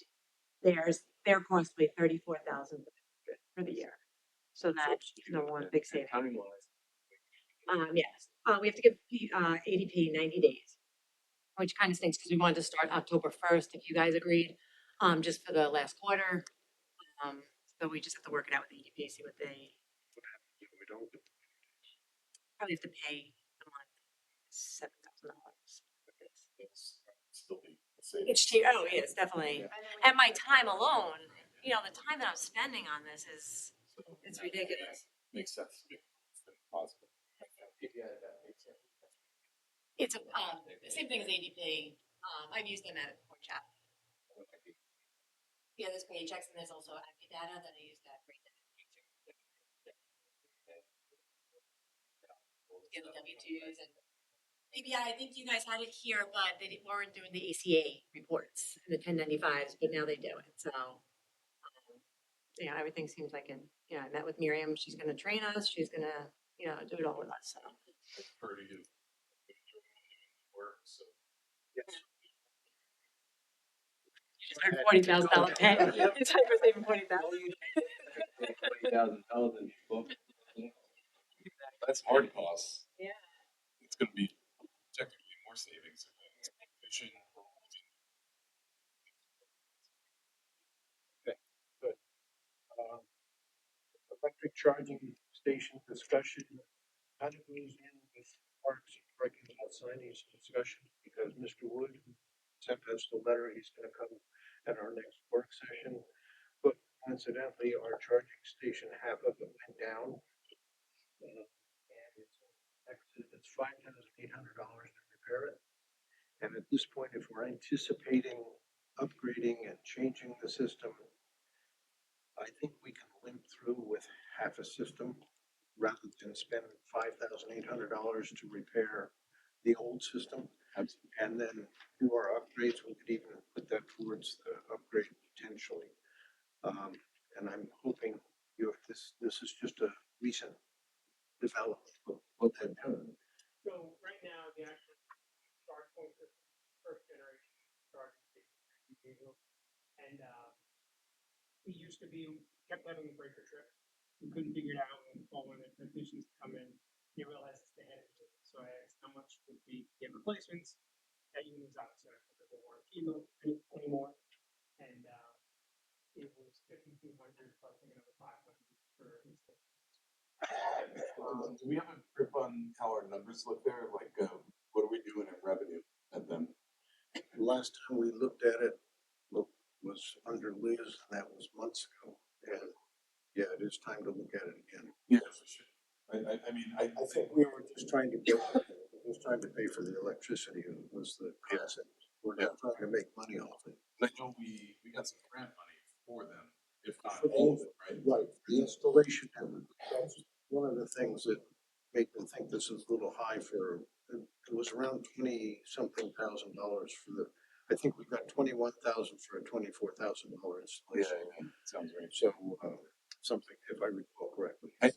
their cost was 34,000 for the year. So that's number one big saving. Yes, we have to give ADP 90 days, which kind of stinks because we wanted to start October 1st if you guys agreed, just for the last quarter. So we just have to work it out with ADP, see what they We don't. probably have to pay a month $7,000. Still be safe. It's cheap. Oh, yeah, it's definitely. And my time alone, the time that I'm spending on this it's ridiculous. Makes sense. It's been positive. It's the same thing as ADP. I've used them at Port Chat. Yeah, there's Paychex and there's also Data that I use that right now. Yeah, the W-2s and PBI, I think you guys had it here, but they weren't doing the ACA reports and the 1095s, but now they do it. So, everything seems like I met with Miriam. She's going to train us. She's going to, do it all with us. So. For you. Work, so. $40,000 pay. It's like we're saving $40,000. $40,000 in book. That's hard costs. Yeah. It's gonna be technically more savings if it's efficient. Electric charging station discussion, kind of goes in with Parks and Parking Lot signage discussion, because Mr. Wood sent us the letter, he's gonna come at our next work session. But coincidentally, our charging station, half of it went down. And it's $5,800 to repair it. And at this point, if we're anticipating upgrading and changing the system, I think we can limp through with half a system rather than spend $5,800 to repair the old system. And then do our upgrades, we could even put that towards the upgrade potentially. And I'm hoping this is just a recent development. What they've done. So right now, the actual charge point is first generation charging station. And, we used to kept having a breaker trip. We couldn't figure it out and call when the technicians come in, they realized it's the head of it. So I asked how much would be get replacements. That unit was obviously not covered the warranty anymore. And, it was 5,200 plus another 500 for installation. Do we have a grip on how our numbers look there? Like, what are we doing in revenue at them? Last time we looked at it, was under Liz, and that was months ago. And yeah, it is time to look at it again. Yeah, for sure. I mean, I think we were just trying to pay for the electricity was the concept. We're not trying to make money off it. I know we got some grant money for them, if not For all of it, right? Right, the installation, that's one of the things that made me think this is a little high for, it was around $20-something thousand for the, I think we got 21,000 for a $24,000 installation. Yeah, sounds right. So, something, if I recall correctly. I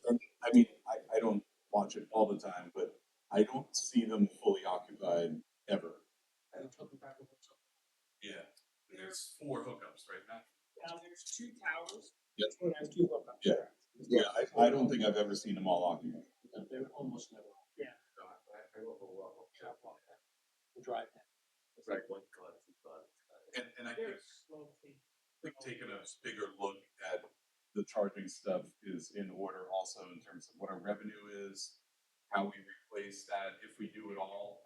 mean, I don't watch it all the time, but I don't see them fully occupied ever. Yeah, there's 4 hookups, right, Matt? There's 2 towers. Yep. Each one has 2 hookups. Yeah. Yeah, I don't think I've ever seen them all occupied. They're almost never. Yeah. Drive. Right. And I think They're slowly. taking a bigger look at the charging stuff is in order also in terms of what our revenue is, how we replace that if we do it all.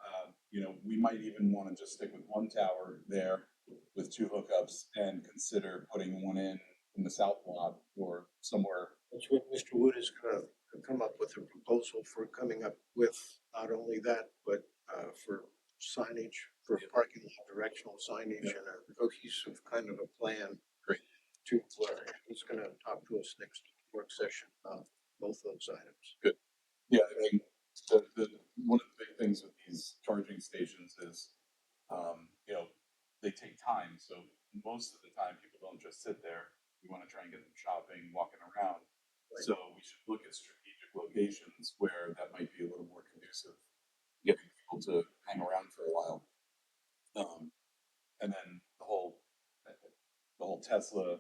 We might even want to just stick with 1 tower there with 2 hookups and consider putting one in the south lot or somewhere. That's what Mr. Wood is gonna to come up with a proposal for coming up with not only that, but, for signage, for parking lot directional signage and a cohesive kind of a plan. Great. To, who's gonna talk to us next work session about both those items. Yeah, I mean, one of the big things with these charging stations is, you know, they take time, so most of the time, people don't just sit there. We wanna try and get them shopping, walking around. So we should look at strategic locations where that might be a little more conducive, getting people to hang around for a while. And then the whole Tesla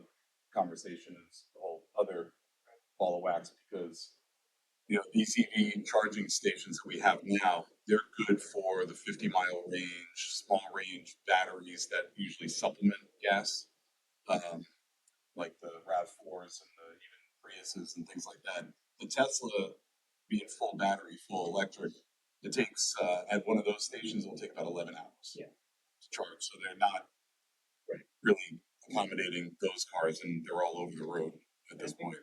conversation is a whole other ball of wax, because you know, these EV charging stations that we have now, they're good for the 50-mile range, small range batteries that usually supplement gas, like the RAV4s and the even Priuses and things like that. The Tesla, being full battery, full electric, it takes at one of those stations, it'll take about 11 hours to charge. So they're not really accommodating those cars, and they're all over the road at this point.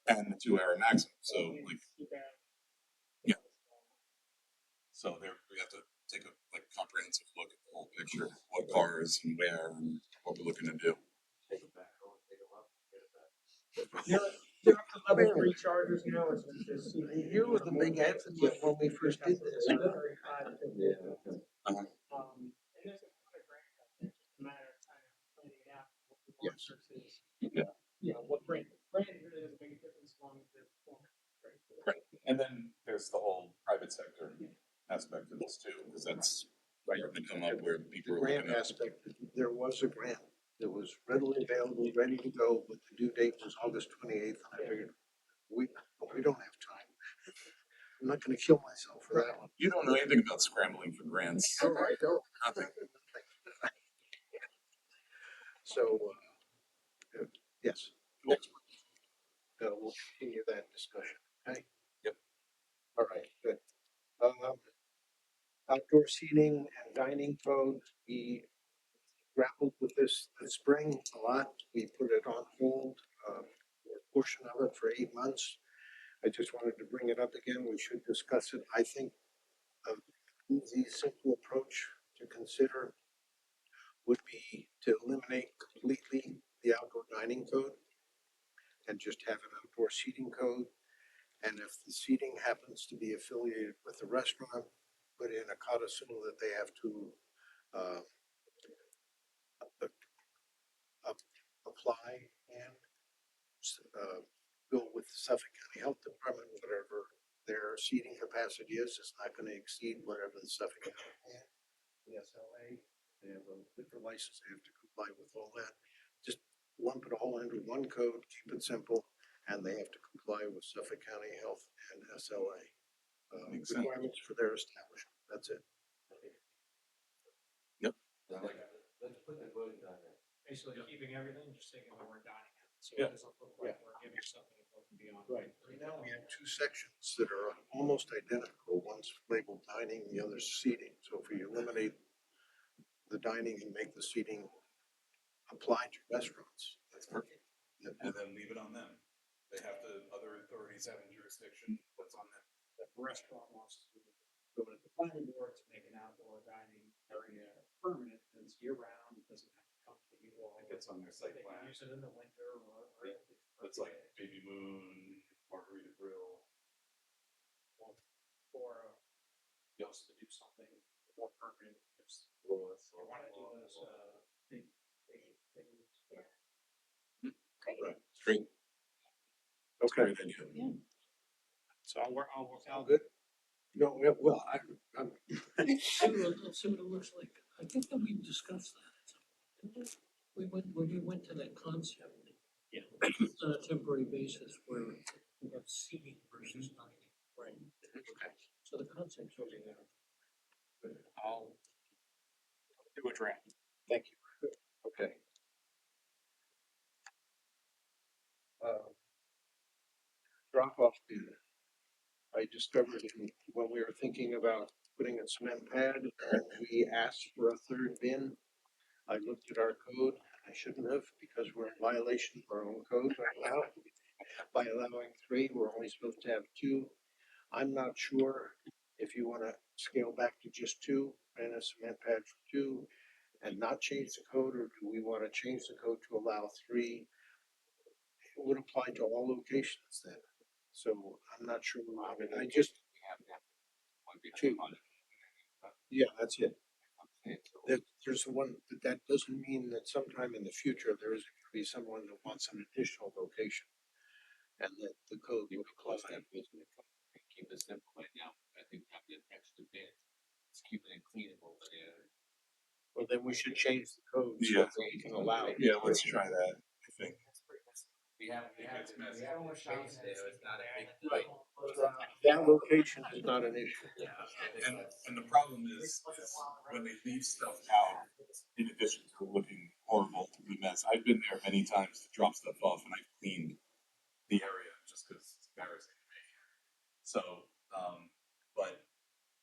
And the 2-hour maximum. So like, yeah. So there, we have to take a like comprehensive look at the whole picture, what cars and where and what we're looking to do. They're up to level 3 chargers now, it's. You were the big advocate when we first did this. And there's a ton of grant out there, it's just a matter of kind of planning it out. What the Yes. versus, Yeah. you know, what brand really doesn't make a difference as long as the performance is great. Right. And then there's the whole private sector aspect of this too, because that's starting to come up where people The are grant looking at. aspect, there was a grant that was readily available, ready to go, but the due date was August 28th. And I figured, we don't have time. I'm not gonna kill myself for that one. You don't know anything about scrambling for grants. No, I don't. Nothing. So, yes, next month, we'll continue that discussion, okay? Yep. All right, good. Outdoor seating and dining code, we grappled with this spring a lot. We put it on hold, a portion of it for 8 months. I just wanted to bring it up again. We should discuss it. I think an easy, simple approach to consider would be to eliminate completely the outdoor dining code and just have an outdoor seating code. And if the seating happens to be affiliated with the restaurant, put in a codicil that they have to apply and go with the Suffolk County Health Department, whatever their seating capacity is not gonna exceed whatever the Suffolk County, the SLA, they have a liquor license, they have to comply with all that. Just lump it all into one code, keep it simple, and they have to comply with Suffolk County Health and SLA. Makes sense. Requirements for their establishment, that's it. Let's put the voting on that. Basically keeping everything, just taking the word dining out, so Yeah. it doesn't look like we're giving something above and beyond. Right now, we have two sections that are almost identical. One's labeled dining, the other's seating. So if we eliminate the dining and make the seating apply to restaurants, That's perfect. And then leave it on them. They have to, other authorities having jurisdiction, that's on them. If a restaurant wants to go to the planning board to make an outdoor dining area permanent, it's year round, it doesn't have to come to you all. It gets on their site They can plan. use it in the winter or. It's like Baby Moon, Margarita Grill. Or, just to do something more permanent, just, Or- I wanna do those, big things. Right. Great. okay, Great idea. So I'll work, all good? No, well, I'm, Let's see what it looks like. I think that we discussed that. We went, when we went to that concept. Yeah. On a temporary basis where we have seating versus dining. Right. Okay. So the concept's over there. I'll do a draft. thank you. Okay. Drop off bin. I discovered when we were thinking about putting a cement pad, we asked for a third bin. I looked at our code, I shouldn't have, because we're in violation of our own code right now. by allowing three, we're only supposed to have two. I'm not sure if you wanna scale back to just two and a cement pad for two and not change the code, or do we wanna change the code to allow three? It would apply to all locations then. So I'm not sure, I mean, I just, We have that one Two. behind on it. yeah, that's it. There's one, but that doesn't mean that sometime in the future, there is gonna be someone that wants an additional location. And that the code You would could close apply. that business, keep it simple right now, I think having an extra bit, it's keeping it clean over there. Well, then we should change the code so Yeah. that we can allow it. Yeah, let's try that, I think. We have It's messy. so much space there, it's not a big Right. fight. That location is not an issue. And the problem is when they leave stuff out, in addition to looking horrible, the mess, I've been there many times to drop stuff off and I've cleaned the area just because it's embarrassing to me. So, but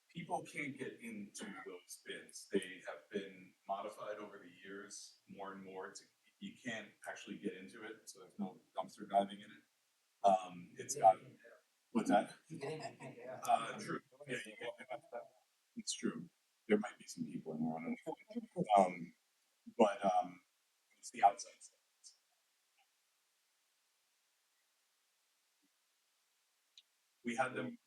people can't get into those bins. They have been modified over the years more and more to, you can't actually get into it, so there's no dumpster diving in it. It's got, what's that? True. Yeah, you get, it's true. There might be some people in there, I don't know. It's the outside stuff. We had them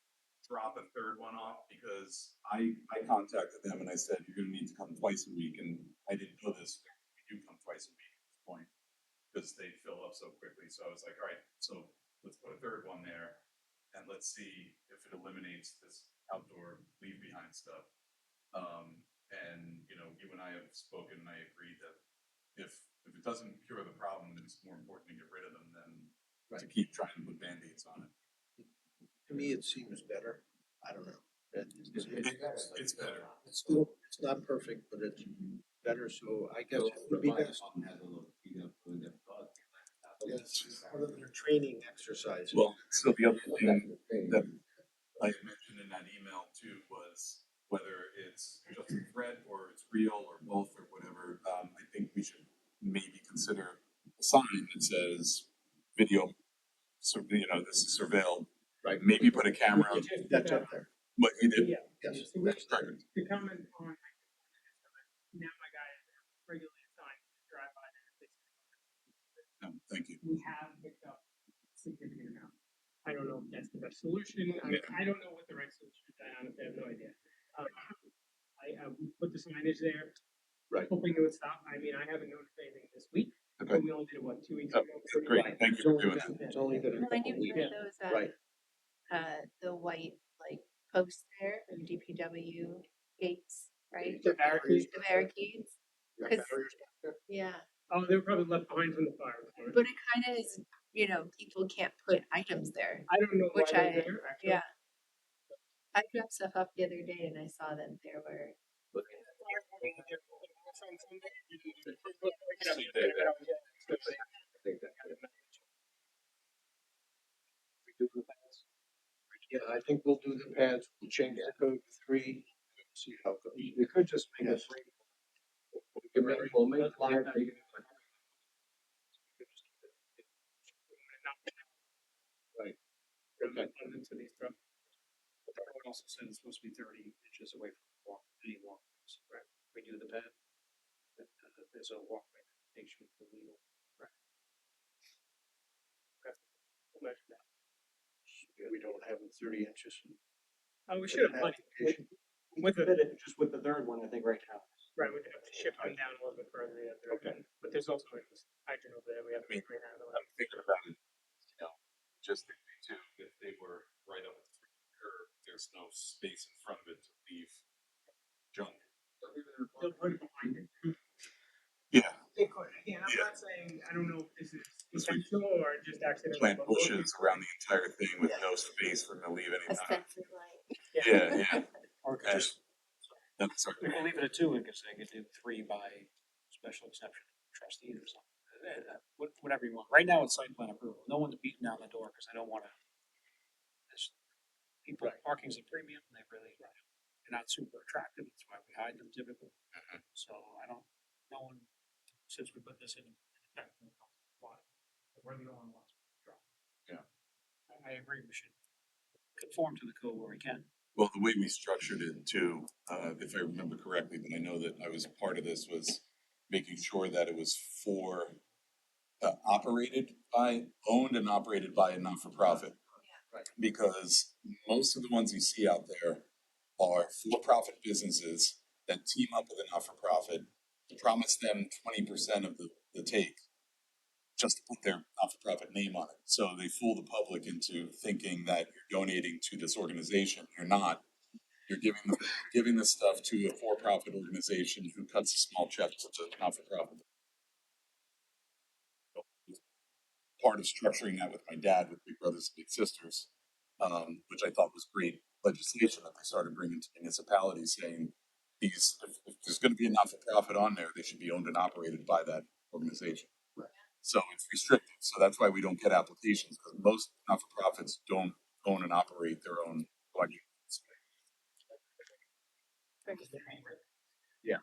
drop a third one off because I contacted them and I said, you're gonna need to come twice a week, and I didn't know this, we do come twice a week at this point. Because they fill up so quickly, so I was like, all right, so let's put a third one there. And let's see if it eliminates this outdoor leave behind stuff. And you know, you and I have spoken, and I agreed that if it doesn't cure the problem, then it's more important to get rid of them than to Right. keep trying to put Band-Aids on it. To me, it seems better. I don't know. It's better. It's still, it's not perfect, but it's better, so I guess it would be best. Yes, part of their training exercise. Well, so the other thing that I mentioned in that email too was whether it's just a threat or it's real or both or whatever, I think we should maybe consider a sign that says video, so, you know, this is surveilled. Right. Maybe put a camera, That's up there. but you did, Yeah. Yes, So we- that's perfect. To comment on, now my guys are regularly assigned to drive by there. If they see no, thank you. we have picked up a significant amount. I don't know if that's the best solution. I don't know what the right solution is. I honestly have no idea. We put the signage there. Right. Hoping it would stop. I mean, I haven't noticed anything this week. Okay. But we only did it, what, 2 weeks Oh, ago? great, Right. thank you for doing that. It's only been a When couple you weeks. put those, Right. the white, like, posts there, the DPW gates, right? The barricades. The barricades, Yeah, 'cause- barriers back there. yeah, Oh, they were probably left behind from the fire. but it kinda is, you know, people can't put items there, I don't know why which they're I- there, actually. yeah. I dropped stuff off the other day and I saw that there were, Yeah, I think we'll do the pads, we'll change the code to three, see how it goes. You could just make Yes. it three. We'll make it flyer big. Okay. Into these trucks. But the code also says it's supposed to be 30 inches away from any walkways. Right. We do the pad, that, there's a walkway that takes you to the legal. We don't have them 30 inches. Oh, we should have plenty. With the, Just with the third one, I think right now. right, we'd have to shift them down a little bit further. Yeah, Okay. But there's also a hydrant over there. We have to figure it out. I'm thinking about it, you know, just thinking too, if they were right up at the curb, there's no space in front of it to leave junk. They'll put it behind it. Yeah, They could, yeah, I'm Yeah. not saying, I don't know if this is This week. intentional or just accidental. plant but we'll- bushes around the entire thing with no space for them to leave any. ostensibly. Yeah, yeah. Or And- just, No, sorry. we can leave it at 2 because they could do 3 by special exception trustees or something. Whatever you want. Right now it's site plan approval. No one's beating down the door because I don't wanna. People, parking's a premium, they really, they're not super attractive, that's why we hide them typically. So I don't, no one, since we put this in, effect, why? We're the only ones. I agree, we should conform to the code where we can. Well, the way we structured it too, if I remember correctly, but I know that I was part of this, was making sure that it was owned and operated by a not-for-profit. Right. Because most of the ones you see out there are for-profit businesses that team up with a not-for-profit, promise them 20% of the take, just to put their not-for-profit name on it. So they fool the public into thinking that you're donating to this organization. You're not. You're giving this stuff to a for-profit organization who cuts a small check to the not-for-profit. Part of structuring that with my dad, with Big Brothers Big Sisters, which I thought was great legislation that they started bringing to municipalities, saying if there's going to be a not-for-profit on there, they should be owned and operated by that organization. Right. So it's restricted. So that's why we don't get applications, because most not-for-profits don't own and operate their own collection. Yeah.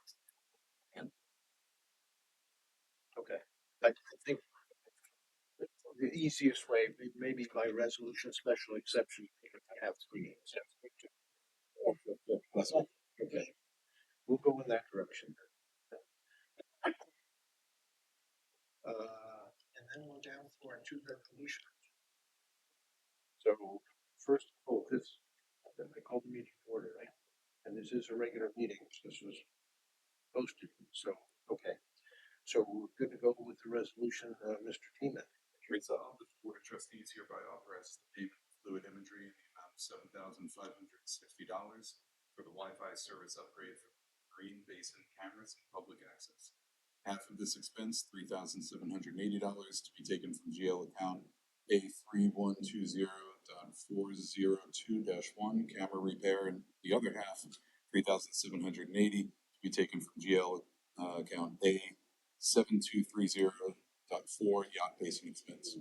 Okay, I think the easiest way, maybe by resolution, special exception, have three. Okay, we'll go in that direction. And then we're down for our two resolutions. So first, I called the meeting to order, right? And this is a regular meeting, this was posted, so, okay. So we're good to go with the resolution, Mr. Teeman. Resolved, the Board of Trustees hereby authorizes the payment of fluid imagery in the amount of $7,560 for the Wi-Fi service upgrade for Marine Basin cameras and public access. Half of this expense, $3,780, to be taken from GL account A3120.402-1 camera repair, and the other half, $3,780, to be taken from GL account A7230.4 yacht basing expense.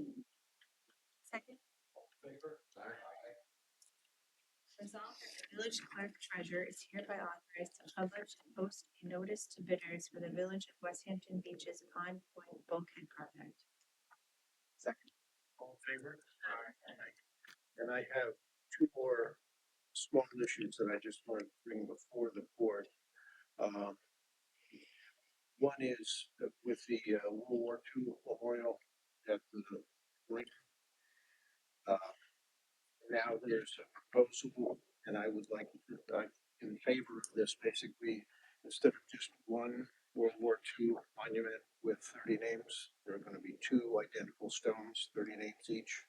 Second. Favor? Resolved that the village clerk treasurer is hereby authorized to publish and post a notice to bidders for the Village of West Hampton Beaches Pond Point Bulkhead Project. Second. All in favor? And I have two more small issues that I just want to bring before the board. One is with the World War II memorial at the rink. Now there's a proposal, and I would like, I'm in favor of this, basically, instead of just one World War II monument with 30 names, there are gonna be two identical stones, 30 names each,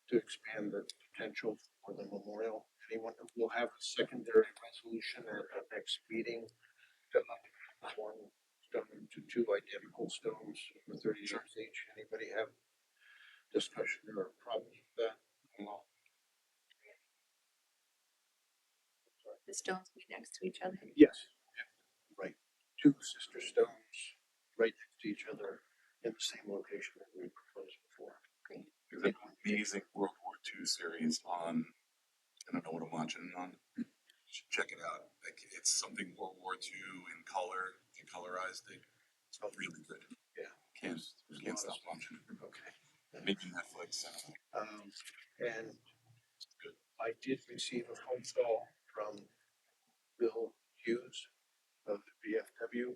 to expand the potential for the memorial. Anyone, will have a secondary resolution at the next meeting to up one stone to two identical stones for 30 names each. Anybody have discussion or problems with that? No. The stones be next to each other. Yes, right. Two sister stones right next to each other in the same location that we proposed before. Great. There's an amazing World War II series on, I don't know what I'm watching on. You should check it out. Like, it's something World War II in color, they colorized it. It's really good. Yeah. Can't stop watching it. Okay. Maybe Netflix. And I did receive a phone call from Bill Hughes of the VFW.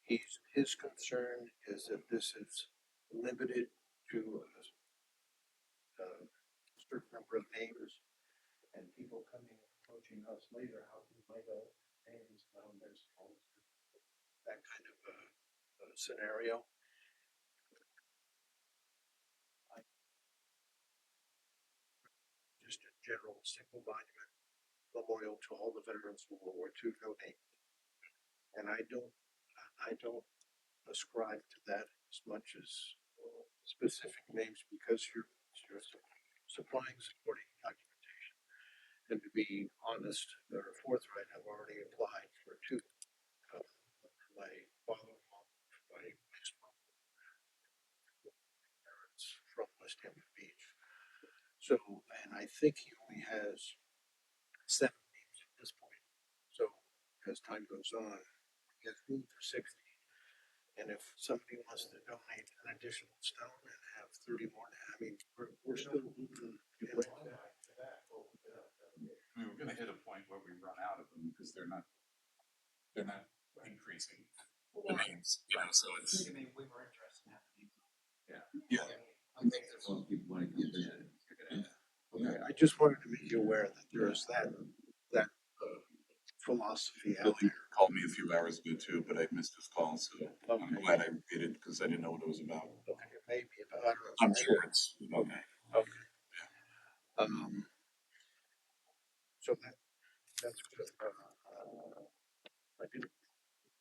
His concern is that this is limited to a certain number of names, and people coming and approaching us later, how we might have names around their stones, that kind of a scenario. Just a general single monument memorial to all the veterans of World War II, no name. And I don't ascribe to that as much as specific names, because you're supplying supporting documentation. And to be honest or forthright, I've already applied for two. My father-in-law, my parents from West Hampton Beach. So, and I think he only has 7 names at this point. So as time goes on, he has room for 60. And if somebody wants to donate an additional stone and have 30 more, I mean, we're still open. I mean, we're gonna hit a point where we run out of them because they're not increasing the names, you know, so it's, We were interested in having. yeah. I think that's what people want to get in. Okay, I just wanted to make you aware that there is that philosophy out Billy there. called me a few hours ago too, but I missed his call, so I'm Okay. glad I waited because I didn't know what it was about. Okay, maybe, but I don't know. I'm sure it's, okay. Okay. So that's good. I didn't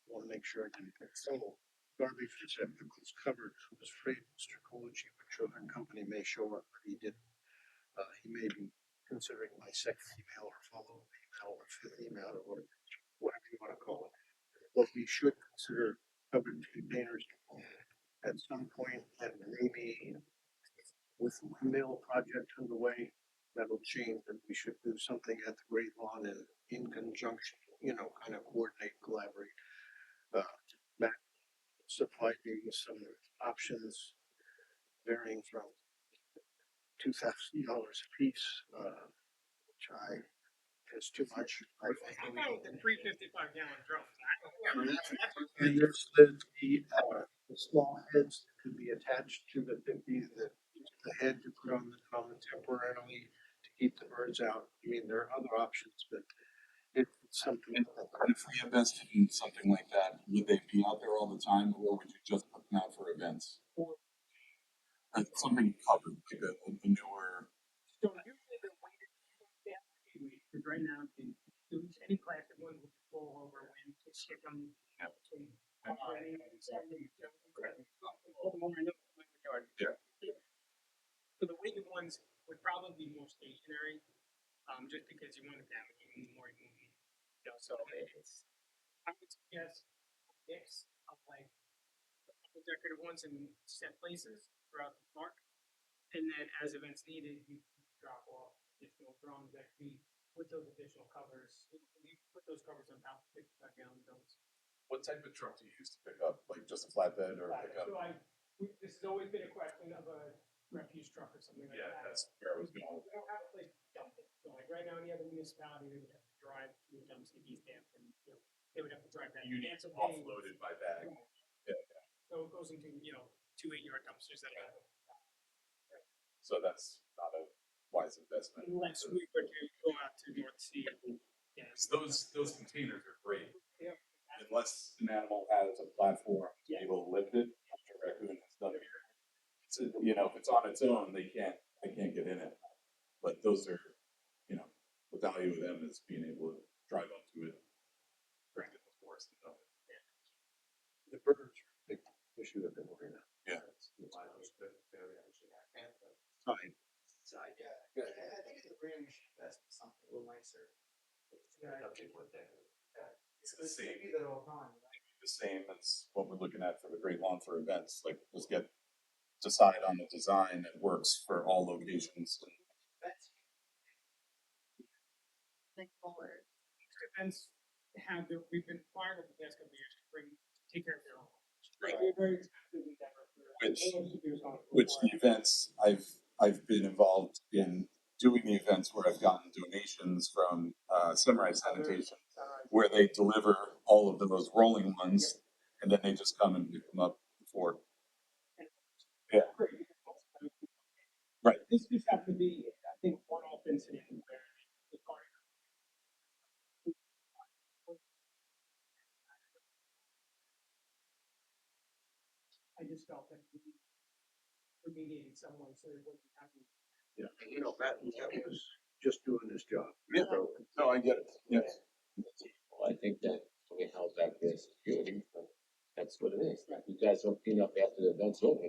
want to make sure I didn't. So garbage receptacles covered. I was afraid Mr. Colucci would show that company may show up, but he didn't. He may be considering my second email or follow-up email or fifth email or whatever you want to call it. But we should consider covered containers at some point, and maybe with the mill project underway, that'll change, and we should do something at the Great Lawn and in conjunction, kind of coordinate, collaborate. Matt supplied me with some options varying from $2,000 a piece, which is too much. I think. Oh, the 355 gallon drums. And there's the small heads that could be attached to the 50, the head to put on the drum temporarily to keep the birds out. I mean, there are other options, but it's something. And if we invested in something like that, would they be out there all the time or would you just put them out for events? Like something covered, like a newer, So usually they're weighted, because right now, any plastic ones will fall over when you stick them. Yeah. So the weighted ones would probably be more stationary, just because you want to damage them more easily. So it's, I would suggest a mix of like a couple decorative ones in set places throughout the park. And then as events needed, you drop off additional drums that could be with those additional covers. You put those covers on top of 55-gallon drums. what type of truck do you use to pick up? Like just a flatbed or a pickup? So this has always been a question of a refuse truck or something like Yeah, that. that's where I was going. We don't have a place to dump it. So like right now, any other municipality, they would have to drive to a dumpster East Hampton. They would have to drive that. You need That's a offloaded by bag. Yeah, So it goes into, 2 8-yard dumpsters that are. so that's not a wise investment. Unless we were to go out to North Sea. Yeah. 'Cause those containers are great. Yeah. Unless an animal has a platform to be able to lift it, after a raccoon has done it. So, if it's on its own, they can't get in it. But those are, the value of them is being able to drive up to it, bring it in the forest and dump it. The birds are a big issue at the marina. Yeah. Fine. Side, yeah, good. I think at the brand we should invest in something a little nicer. It's the same. Maybe that all time, right? The same as what we're looking at for the Great Lawn for events, like just decide on the design that works for all locations. That's Like forward. Events we've been required over the past couple of years to take care of their own. Right. They're very expensive endeavor for. Which the events, I've been involved in doing the events where I've gotten donations from Sunrise Sanitation, where they deliver all of those rolling ones, and then they just come and pick them up before. Yeah. Right. This just happened to be, I think, one-off incident where the car. I just felt that we remediated someone so it wouldn't happen. Yeah, Matt was just doing his job. Yeah. So, No, I get it. Yes. Well, I think that we held back their security, but that's what it is. You guys don't clean up after the event's over.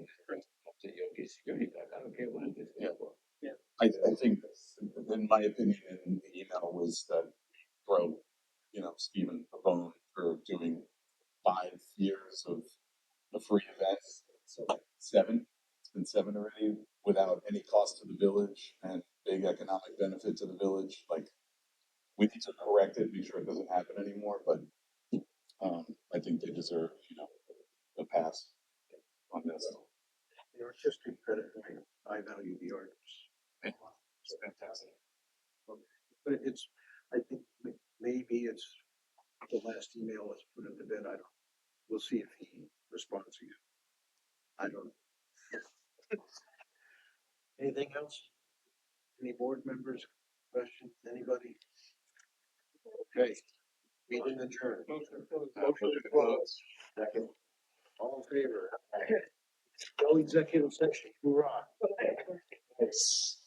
You'll get security back. I don't care what it is. Yeah. I think, in my opinion, in the email was that throw, Stephen a bone for doing 5 years of a free event. So 7, it's been 7 already without any cost to the village and big economic benefit to the village. Like, we need to correct it, make sure it doesn't happen anymore, but I think they deserve, a pat email was put in the bid, I don't, we'll see if he responds again. I don't know. Anything else? Any board members, questions, anybody? Okay, meeting adjourned. Motion to close. Motion to close. Second. All in favor? No executive session, hoorah. Yes.